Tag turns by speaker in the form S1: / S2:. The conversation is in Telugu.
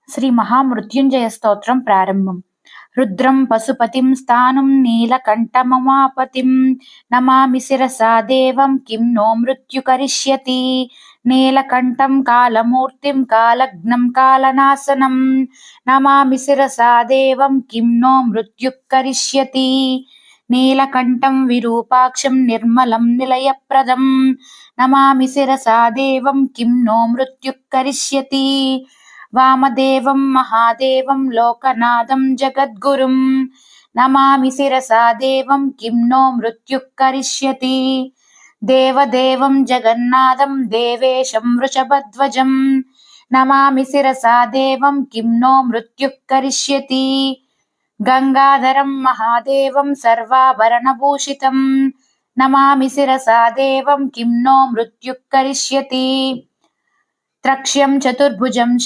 S1: శ్రీ మహామృత్యుంజయ స్తోత్రం ప్రారంభం. రుద్రం పశుపతిం స్థానం నీలకంఠమమాపతిం నమామి శిరసా దేవం కిం నో మృత్యు కరిష్యతి. నీలకంఠం కాలమూర్తిం కాలగ్నం కాలనాశనం నమామి శిరసా దేవం కిం నో మృత్యు కరిష్యతి. నీలకంఠం విరూపాక్షం నిర్మలం నిలయప్రదం నమామి శిరసా దేవం కిం నో మృత్యు కరిష్యతి. వామదేవం మహాదేవం లోకనాథం జగద్గురుం నమామి శిరసా దేవం కిం నో మృత్యు కరిష్యతి. దేవదేవం జగన్నాథం దేవేశం వృషభధ్వజం నమామి శిరసా దేవం కిం నో మృత్యు కరిష్యతి. గంగాధరం మహాదేవం సర్వాభరణభూషితం నమామి శిరసా దేవం కిం నో మృత్యు కరిష్యతి. త్రక్ష్యం చతుర్భుజం